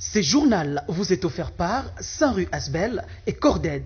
Ce journal vous est offert par Saint-Rue Asbel et Corded.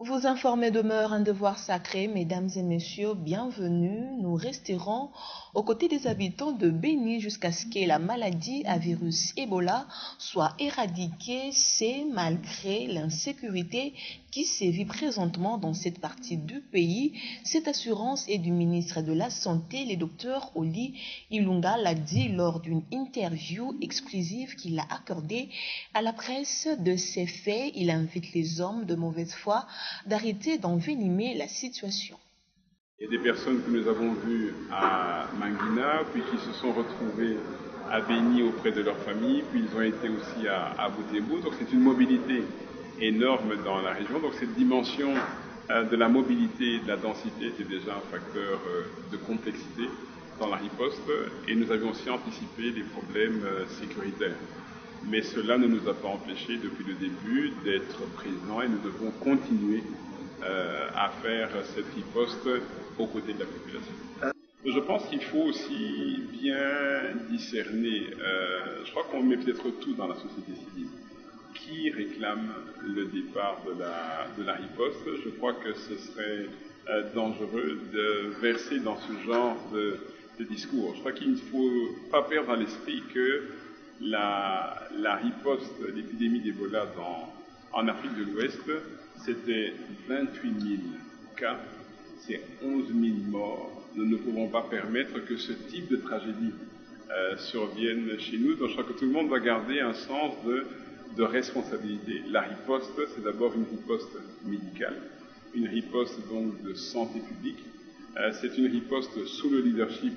Vous informer demeure un devoir sacré, mesdames et messieurs, bienvenue. Nous resterons aux côtés des habitants de Béni jusqu'à ce que la maladie à virus Ebola soit éradiquée, c'est malgré l'insécurité qui sévit présentement dans cette partie du pays. Cette assurance est du ministre de la Santé, le docteur Oli Ilunga, l'a dit lors d'une interview exclusive qu'il a accordée à la presse. De ces faits, il invite les hommes de mauvaise foi d'arrêter d'envenimer la situation. Il y a des personnes que nous avons vues à Mangina, puis qui se sont retrouvées à Béni auprès de leur famille, puis ils ont été aussi à Butembo. Donc c'est une mobilité énorme dans la région. Donc cette dimension de la mobilité et de la densité était déjà un facteur de complexité dans la riposte, et nous avions aussi anticipé les problèmes sécuritaires. Mais cela ne nous a pas empêchés depuis le début d'être présents, et nous devons continuer à faire cette riposte aux côtés de la population. Je pense qu'il faut aussi bien discerner, je crois qu'on met peut-être tout dans la société civile, qui réclame le départ de la riposte. Je crois que ce serait dangereux de verser dans ce genre de discours. Je crois qu'il ne faut pas perdre à l'esprit que la riposte, l'épidémie d'Ebola en Afrique de l'Ouest, c'était 28 000 cas, c'est 11 000 morts. Nous ne pouvons pas permettre que ce type de tragédie survienne chez nous. Donc je crois que tout le monde doit garder un sens de responsabilité. La riposte, c'est d'abord une riposte médicale, une riposte donc de santé publique. C'est une riposte sous le leadership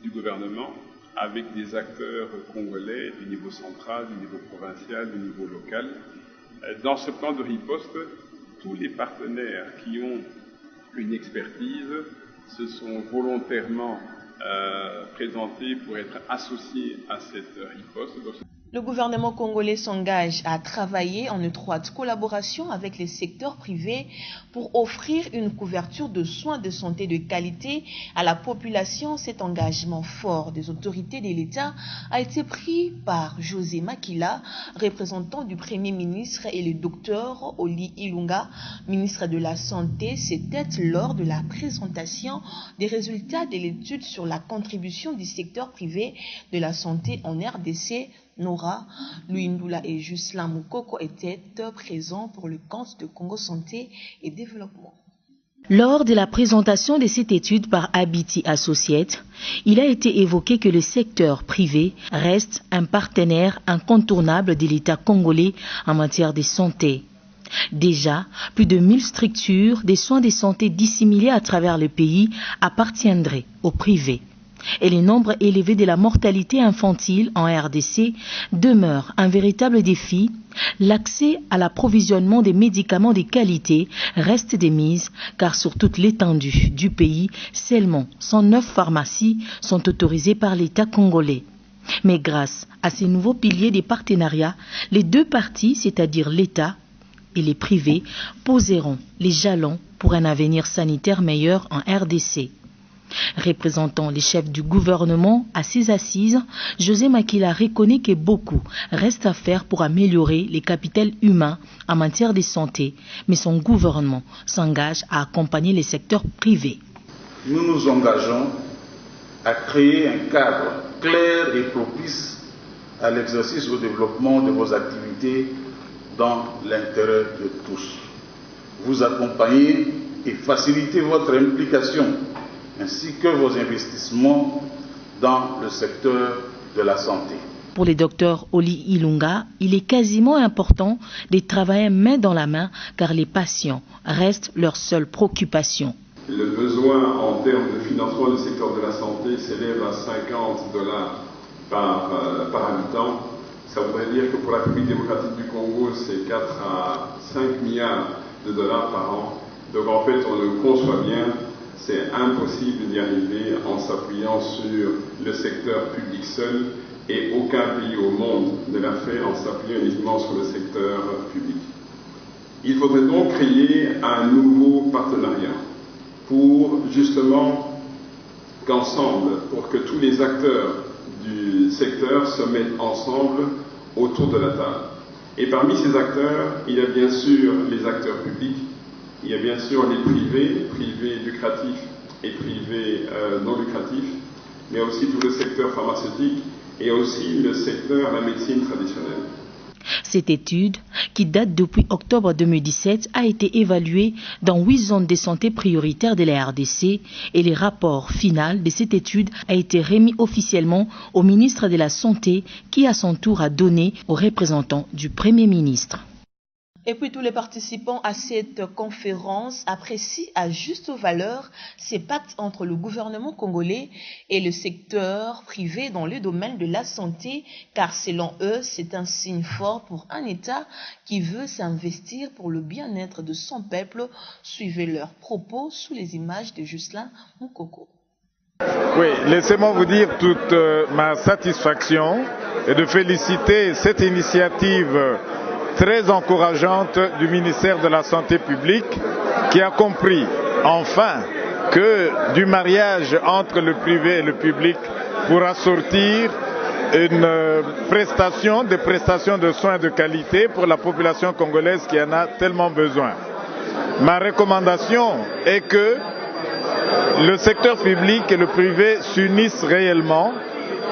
du gouvernement, avec des acteurs congolais du niveau central, du niveau provincial, du niveau local. Dans ce plan de riposte, tous les partenaires qui ont une expertise se sont volontairement présentés pour être associés à cette riposte. Le gouvernement congolais s'engage à travailler en étroite collaboration avec les secteurs privés pour offrir une couverture de soins de santé de qualité à la population. Cet engagement fort des autorités de l'État a été pris par José Makila, représentant du Premier ministre, et le docteur Oli Ilunga, ministre de la Santé. C'était lors de la présentation des résultats de l'étude sur la contribution du secteur privé de la santé en RDC. Nora Luindula et Jusla Moukoko étaient présents pour le compte de Congo Santé et Développement. Lors de la présentation de cette étude par Abiti Associates, il a été évoqué que le secteur privé reste un partenaire incontournable de l'État congolais en matière de santé. Déjà, plus de 1000 structures des soins de santé disséminées à travers le pays appartiendraient au privé. Et le nombre élevé de la mortalité infantile en RDC demeure un véritable défi. L'accès à l'approvisionnement des médicaments de qualité reste de mise, car sur toute l'étendue du pays, seulement 109 pharmacies sont autorisées par l'État congolais. Mais grâce à ces nouveaux piliers des partenariats, les deux parties, c'est-à-dire l'État et les privés, poseront les jalons pour un avenir sanitaire meilleur en RDC. Représentant les chefs du gouvernement à ces assises, José Makila reconnaît que beaucoup reste à faire pour améliorer les capitaux humains en matière de santé, mais son gouvernement s'engage à accompagner les secteurs privés. Nous nous engageons à créer un cadre clair et propice à l'exercice au développement de vos activités dans l'intérêt de tous. Vous accompagner et faciliter votre implication ainsi que vos investissements dans le secteur de la santé. Pour le docteur Oli Ilunga, il est quasiment important de travailler main dans la main car les patients restent leur seule préoccupation. Le besoin en termes de financement du secteur de la santé s'élève à $50 par habitant. Ça voudrait dire que pour la République démocratique du Congo, c'est 4 à 5 milliards de dollars par an. Donc en fait, on le conçoit bien. C'est impossible d'y arriver en s'appuyant sur le secteur public seul, et aucun pays au monde ne l'a fait en s'appuyant uniquement sur le secteur public. Il faudrait donc créer un nouveau partenariat pour justement qu'ensemble, pour que tous les acteurs du secteur se mettent ensemble autour de la table. Et parmi ces acteurs, il y a bien sûr les acteurs publics, il y a bien sûr les privés lucratifs et privés non lucratifs, mais aussi tout le secteur pharmaceutique et aussi le secteur de la médecine traditionnelle. Cette étude, qui date depuis octobre 2017, a été évaluée dans 8 zones de santé prioritaires de la RDC et le rapport final de cette étude a été remis officiellement au ministre de la Santé qui à son tour a donné aux représentants du Premier ministre. Et puis tous les participants à cette conférence apprécient à juste valeur ces pactes entre le gouvernement congolais et le secteur privé dans le domaine de la santé, car selon eux, c'est un signe fort pour un État qui veut s'investir pour le bien-être de son peuple. Suivez leurs propos sous les images de Jocelyn Moukoko. Oui, laissez-moi vous dire toute ma satisfaction et de féliciter cette initiative très encourageante du ministère de la Santé publique qui a compris enfin que du mariage entre le privé et le public pourra sortir des prestations de soins de qualité pour la population congolaise qui en a tellement besoin. Ma recommandation est que le secteur public et le privé s'unissent réellement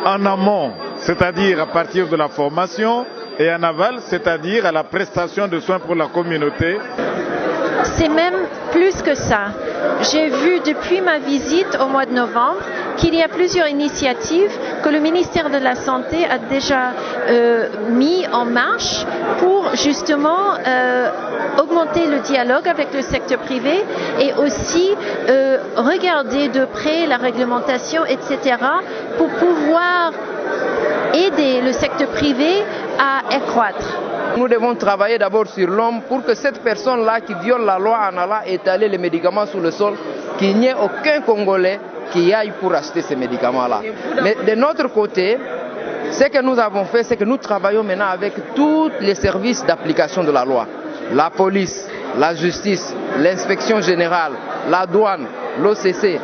en amont, c'est-à-dire à partir de la formation, et en aval, c'est-à-dire à la prestation de soins pour la communauté. C'est même plus que ça. J'ai vu depuis ma visite au mois de novembre qu'il y a plusieurs initiatives que le ministère de la Santé a déjà mis en marche pour justement augmenter le dialogue avec le secteur privé et aussi regarder de près la réglementation, etc., pour pouvoir aider le secteur privé à accroître. Nous devons travailler d'abord sur l'homme pour que cette personne-là qui viole la loi en allant étaler les médicaments sur le sol, qu'il n'y ait aucun Congolais qui aille pour acheter ces médicaments-là. Mais de notre côté, ce que nous avons fait, c'est que nous travaillons maintenant avec tous les services d'application de la loi. La police, la justice, l'inspection générale, la douane, l'OCC.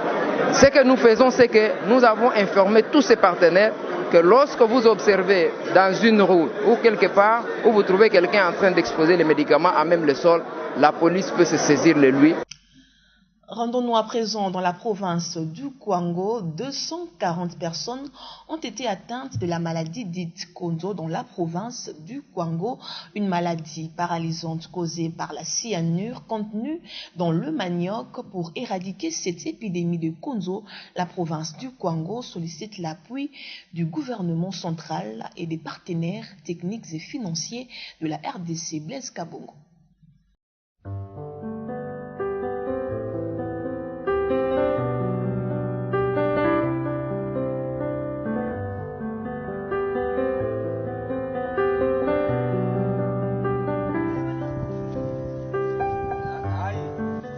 Ce que nous faisons, c'est que nous avons informé tous ces partenaires que lorsque vous observez dans une rue ou quelque part où vous trouvez quelqu'un en train d'exposer les médicaments à même le sol, la police peut se saisir de lui. Rendons-nous à présent dans la province du Kwango. 240 personnes ont été atteintes de la maladie dite Konzo dans la province du Kwango, une maladie paralysante causée par la cyanure contenue dans le manioc. Pour éradiquer cette épidémie de Konzo, la province du Kwango sollicite l'appui du gouvernement central et des partenaires techniques et financiers de la RDC. Blaise Kabongo.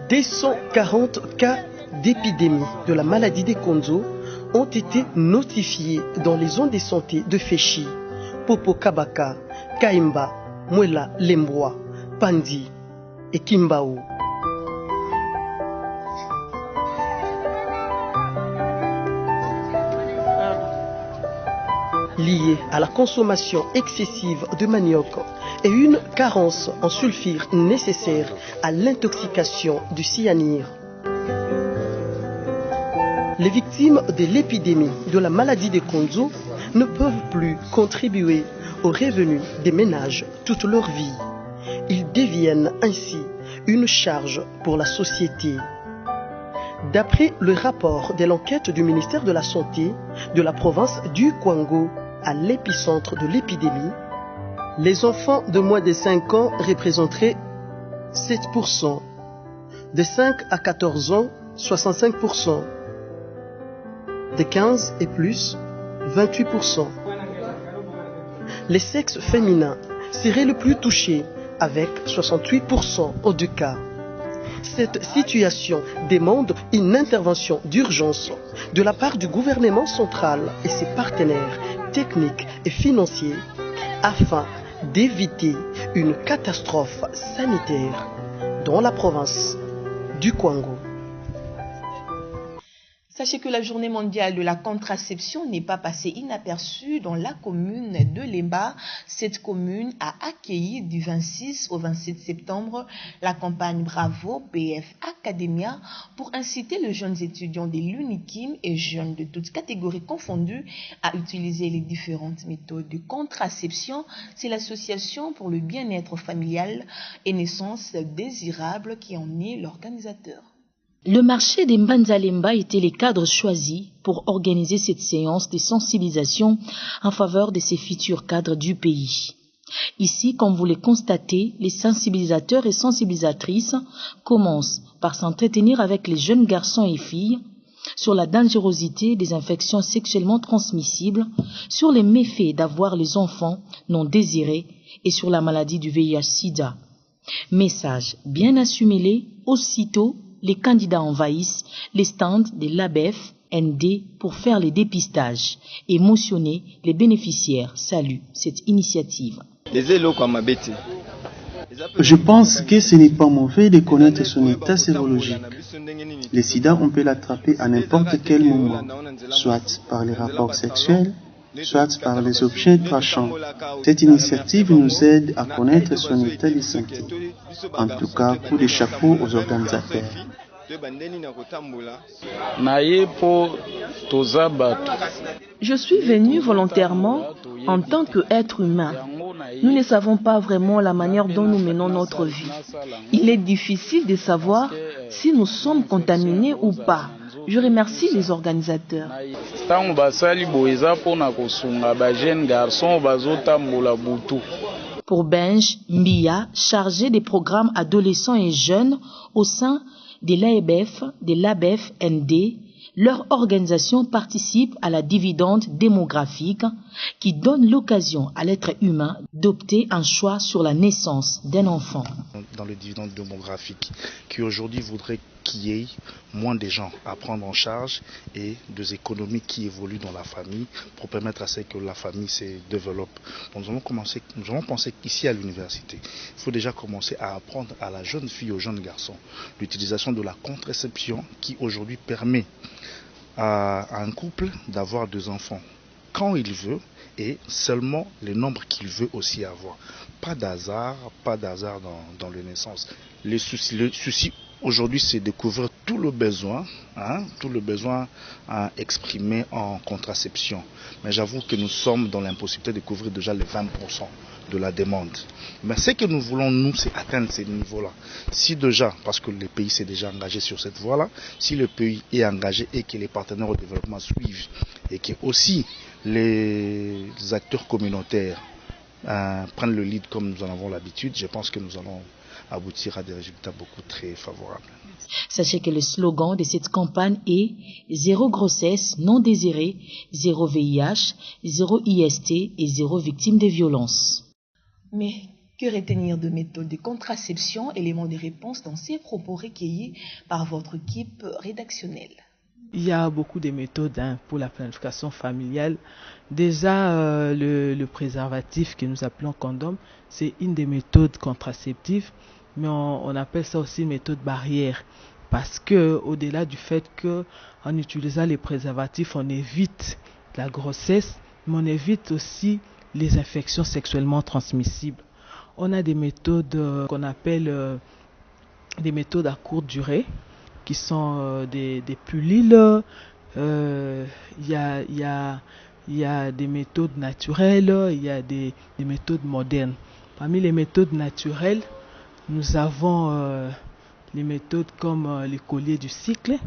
Des 140 cas d'épidémie de la maladie des Konzo ont été notifiés dans les zones de santé de Féchi, Popo Kabaka, Kaimba, Mwela Lembwa, Pandi et Kimbao. Liés à la consommation excessive de manioc et une carence en sulfure nécessaire à l'intoxication du cyanure. Les victimes de l'épidémie de la maladie des Konzo ne peuvent plus contribuer aux revenus des ménages toute leur vie. Ils deviennent ainsi une charge pour la société. D'après le rapport de l'enquête du ministère de la Santé de la province du Kwango, à l'épicentre de l'épidémie, les enfants de moins de 5 ans représenteraient 7%, de 5 à 14 ans, 65%, de 15 et plus, 28%. Les sexes féminins seraient le plus touchés avec 68% aux 2 cas. Cette situation demande une intervention d'urgence de la part du gouvernement central et ses partenaires techniques et financiers afin d'éviter une catastrophe sanitaire dans la province du Kwango. Sachez que la journée mondiale de la contraception n'est pas passée inaperçue dans la commune de Lemba. Cette commune a accueilli du 26 au 27 septembre la campagne Bravo BF Academia pour inciter les jeunes étudiants de l'UNIKIM et jeunes de toutes catégories confondues à utiliser les différentes méthodes de contraception. C'est l'association pour le bien-être familial et naissance désirable qui en est l'organisateur. Le marché des Mbanzalemba était les cadres choisis pour organiser cette séance de sensibilisation en faveur de ces futurs cadres du pays. Ici, comme vous le constatez, les sensibilisateurs et sensibilisatrices commencent par s'entretenir avec les jeunes garçons et filles sur la dangerosité des infections sexuellement transmissibles, sur les méfaits d'avoir les enfants non désirés et sur la maladie du VIH-Sida. Message bien assumé, aussitôt, les candidats envahissent les stands de l'ABF ND pour faire les dépistages. Émotionnés, les bénéficiaires saluent cette initiative. Je pense que ce n'est pas mauvais de connaître son état sérologique. Le sida, on peut l'attraper à n'importe quel moment, soit par les rapports sexuels, soit par les objets tranchants. Cette initiative nous aide à connaître son état de santé. En tout cas, coup de chapeau aux organisateurs. Je suis venu volontairement en tant qu'être humain. Nous ne savons pas vraiment la manière dont nous menons notre vie. Il est difficile de savoir si nous sommes contaminés ou pas. Je remercie les organisateurs. Pour Benj Mbia, chargé des programmes adolescents et jeunes au sein de l'AEBF, de l'ABF ND, leur organisation participe à la dividende démographique qui donne l'occasion à l'être humain d'opter un choix sur la naissance d'un enfant. Dans le dividende démographique, qui aujourd'hui voudrait qu'il y ait moins de gens à prendre en charge et des économies qui évoluent dans la famille pour permettre à ce que la famille se développe. Donc nous allons penser ici à l'université. Il faut déjà commencer à apprendre à la jeune fille, aux jeunes garçons, l'utilisation de la contraception qui aujourd'hui permet à un couple d'avoir 2 enfants quand il veut et seulement le nombre qu'il veut aussi avoir. Pas d'hasard dans les naissances. Le souci aujourd'hui, c'est de couvrir tout le besoin exprimé en contraception. Mais j'avoue que nous sommes dans l'impossibilité de couvrir déjà les 20% de la demande. Mais ce que nous voulons, nous, c'est atteindre ces niveaux-là. Si déjà, parce que le pays s'est déjà engagé sur cette voie-là, si le pays est engagé et que les partenaires au développement suivent et que aussi les acteurs communautaires prennent le lead comme nous en avons l'habitude, je pense que nous allons aboutir à des résultats beaucoup très favorables. Sachez que le slogan de cette campagne est « Zéro grossesse non désirée, zéro VIH, zéro IST et zéro victime de violence ». Mais que retenir de méthodes de contraception, élément de réponse dans ces propos recueillis par votre équipe rédactionnelle? Il y a beaucoup de méthodes pour la planification familiale. Déjà, le préservatif que nous appelons condom, c'est une des méthodes contraceptives, mais on appelle ça aussi une méthode barrière. Parce que, au-delà du fait qu'en utilisant les préservatifs, on évite la grossesse, mais on évite aussi les infections sexuellement transmissibles. On a des méthodes qu'on appelle des méthodes à courte durée, qui sont des pilules. Il y a des méthodes naturelles, il y a des méthodes modernes. Parmi les méthodes naturelles, nous avons les méthodes comme les colliers du cycle,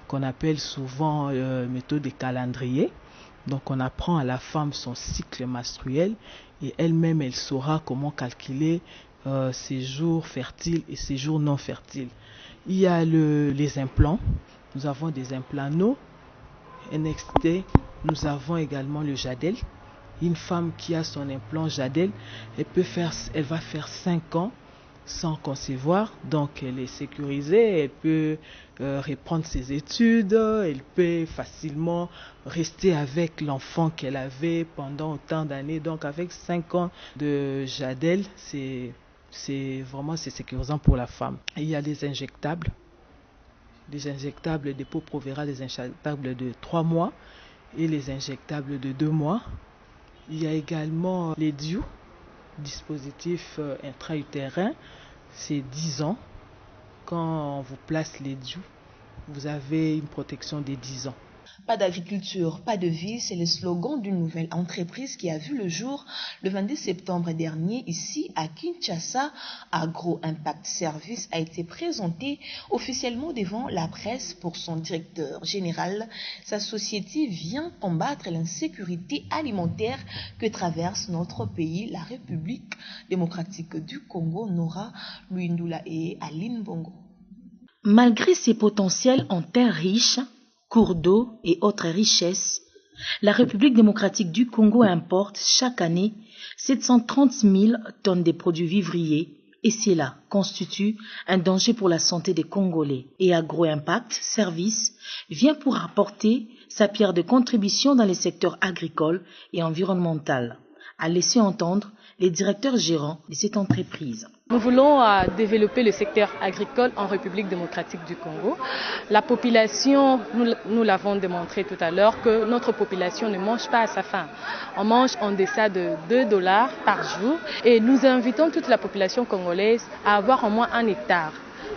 qu'on appelle souvent méthode de calendrier. Donc on apprend à la femme son cycle menstruel et elle-même elle saura comment calculer ses jours fertiles et ses jours non fertiles. Il y a les implants. Nous avons des implants NXT. Nous avons également le Jadel. Une femme qui a son implant Jadel, elle va faire 5 ans sans concevoir, donc elle est sécurisée, elle peut reprendre ses études, elle peut facilement rester avec l'enfant qu'elle avait pendant autant d'années. Donc avec 5 ans de Jadel, c'est sécurisant pour la femme. Et il y a des injectables dépôt Provera, les injectables de 3 mois et les injectables de 2 mois. Il y a également les DIU, dispositif intra-utérin, c'est 10 ans. Quand on vous place les DIU, vous avez une protection des 10 ans. Pas d'agriculture, pas de vie, c'est le slogan d'une nouvelle entreprise qui a vu le jour le 22 septembre dernier ici à Kinshasa. Agro Impact Service a été présenté officiellement devant la presse pour son directeur général. Sa société vient combattre l'insécurité alimentaire que traverse notre pays, la République démocratique du Congo, Nora Luindula et Aline Bongo. Malgré ses potentiels en terres riches, cours d'eau et autres richesses, la République démocratique du Congo importe chaque année 730 000 tonnes de produits vivriers et cela constitue un danger pour la santé des Congolais. Et Agro Impact Service vient pour apporter sa pierre de contribution dans les secteurs agricoles et environnemental, a laissé entendre les directeurs gérants de cette entreprise. Nous voulons développer le secteur agricole en République démocratique du Congo. La population, nous l'avons démontré tout à l'heure, que notre population ne mange pas à sa faim. On mange en deçà de $2 par jour et nous invitons toute la population congolaise à avoir au moins 1 hectare.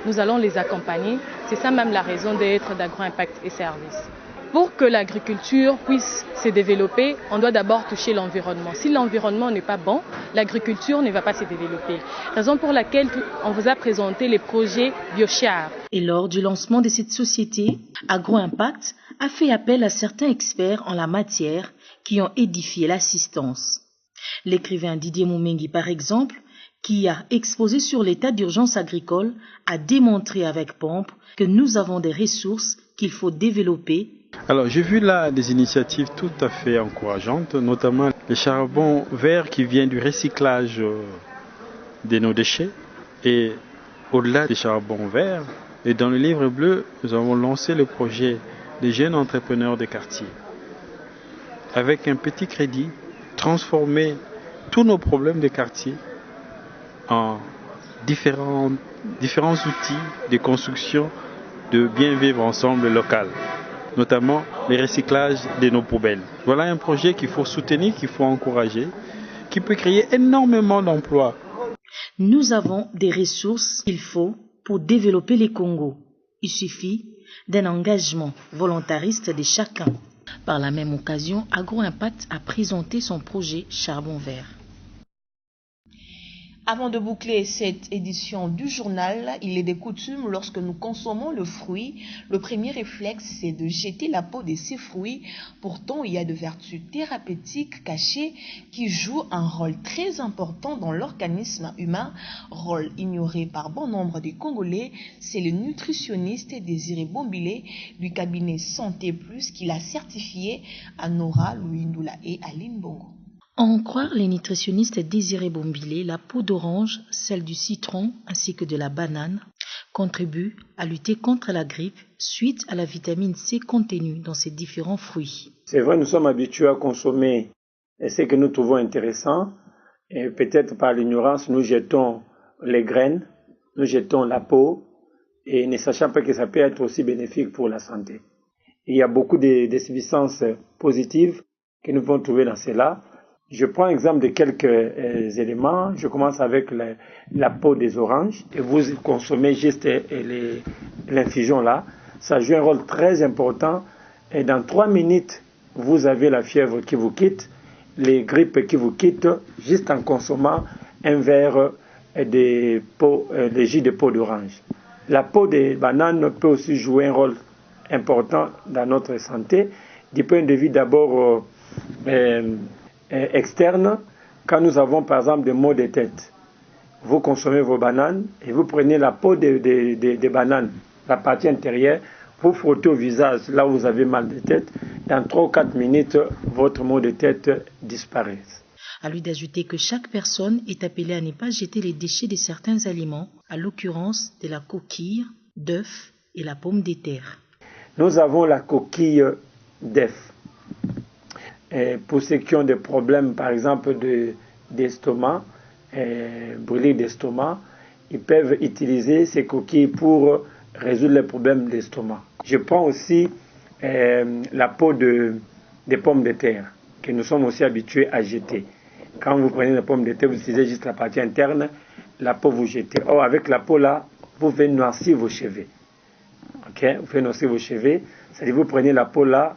Nous allons les accompagner. C'est ça même la raison d'être d'Agro Impact et Services. Pour que l'agriculture puisse se développer, on doit d'abord toucher l'environnement. Si l'environnement n'est pas bon, l'agriculture ne va pas se développer. Raison pour laquelle on vous a présenté les projets Biochar. Et lors du lancement de cette société, Agro Impact a fait appel à certains experts en la matière qui ont édifié l'assistance. L'écrivain Didier Moumengi, par exemple, qui a exposé sur l'état d'urgence agricole, a démontré avec pompe que nous avons des ressources qu'il faut développer. Alors, j'ai vu là des initiatives tout à fait encourageantes, notamment le charbon vert qui vient du recyclage de nos déchets. Et au-delà du charbon vert, et dans le livre bleu, nous avons lancé le projet des jeunes entrepreneurs des quartiers. Avec un petit crédit, transformer tous nos problèmes de quartier en différents outils de construction de bien vivre ensemble local, notamment le recyclage de nos poubelles. Voilà un projet qu'il faut soutenir, qu'il faut encourager, qui peut créer énormément d'emplois. Nous avons des ressources qu'il faut pour développer les Congos. Il suffit d'un engagement volontariste de chacun. Par la même occasion, Agro Impact a présenté son projet Charbon Vert. Avant de boucler cette édition du journal, il est de coutume, lorsque nous consommons le fruit, le premier réflexe c'est de jeter la peau de ces fruits. Pourtant, il y a de vertus thérapeutiques cachées qui jouent un rôle très important dans l'organisme humain, rôle ignoré par bon nombre de Congolais. C'est le nutritionniste Désiré Bombilé du cabinet Santé Plus qui l'a certifié à Nora Luindula et Aline Bongo. À en croire les nutritionnistes Désiré Bombilé, la peau d'orange, celle du citron ainsi que de la banane contribuent à lutter contre la grippe suite à la vitamine C contenue dans ces différents fruits. C'est vrai, nous sommes habitués à consommer ce que nous trouvons intéressant et peut-être par l'ignorance, nous jetons les graines, nous jetons la peau et ne sachant pas que ça peut être aussi bénéfique pour la santé. Il y a beaucoup de substances positives que nous pouvons trouver dans cela. Je prends l'exemple de quelques éléments. Je commence avec la peau des oranges. Et vous consommez juste l'infusion là. Ça joue un rôle très important. Et dans 3 minutes, vous avez la fièvre qui vous quitte, les grippes qui vous quittent, juste en consommant un verre de jus de peau d'orange. La peau des bananes peut aussi jouer un rôle important dans notre santé. Du point de vue d'abord externe, quand nous avons par exemple des maux de tête, vous consommez vos bananes et vous prenez la peau des bananes, la partie intérieure, vous frottez au visage là où vous avez mal de tête, dans 3 ou 4 minutes, votre maux de tête disparaît. À lui d'ajouter que chaque personne est appelée à ne pas jeter les déchets de certains aliments, à l'occurrence de la coquille, d'œuf et la pomme de terre. Nous avons la coquille d'œuf. Pour ceux qui ont des problèmes, par exemple, d'estomac, brûlure d'estomac, ils peuvent utiliser ces coquilles pour résoudre les problèmes d'estomac. Je prends aussi la peau des pommes de terre, que nous sommes aussi habitués à jeter. Quand vous prenez la pomme de terre, vous utilisez juste la partie interne, la peau vous jetez. Or, avec la peau là, vous pouvez noircir vos cheveux. Okay? Vous pouvez noircir vos cheveux, c'est-à-dire vous prenez la peau là,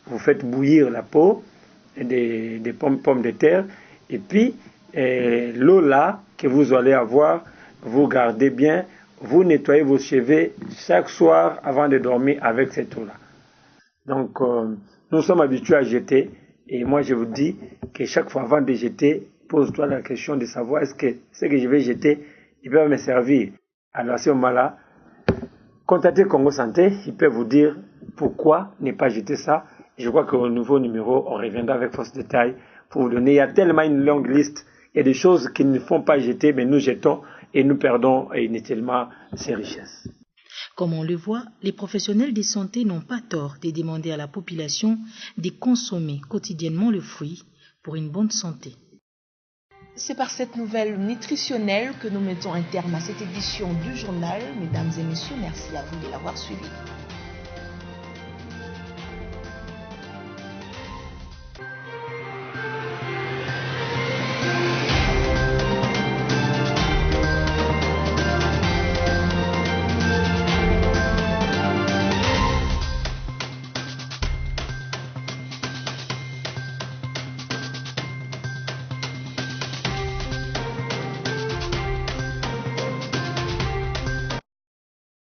vous faites bouillir la peau des pommes de terre, et puis l'eau là que vous allez avoir, vous gardez bien, vous nettoyez vos cheveux chaque soir avant de dormir avec cette eau là. Donc, nous sommes habitués à jeter, et moi je vous dis que chaque fois avant de jeter, pose-toi la question de savoir est-ce que ce que je vais jeter, il peut me servir. Alors à ce moment-là, contactez Congo Santé, ils peuvent vous dire pourquoi ne pas jeter ça. Et je crois qu'au nouveau numéro, on reviendra avec force détail pour vous donner. Il y a tellement une longue liste, il y a des choses qui ne font pas jeter, mais nous jetons et nous perdons inutilement ces richesses. Comme on le voit, les professionnels de santé n'ont pas tort de demander à la population de consommer quotidiennement le fruit pour une bonne santé. C'est par cette nouvelle nutritionnelle que nous mettons un terme à cette édition du journal. Mesdames et messieurs, merci à vous de l'avoir suivi.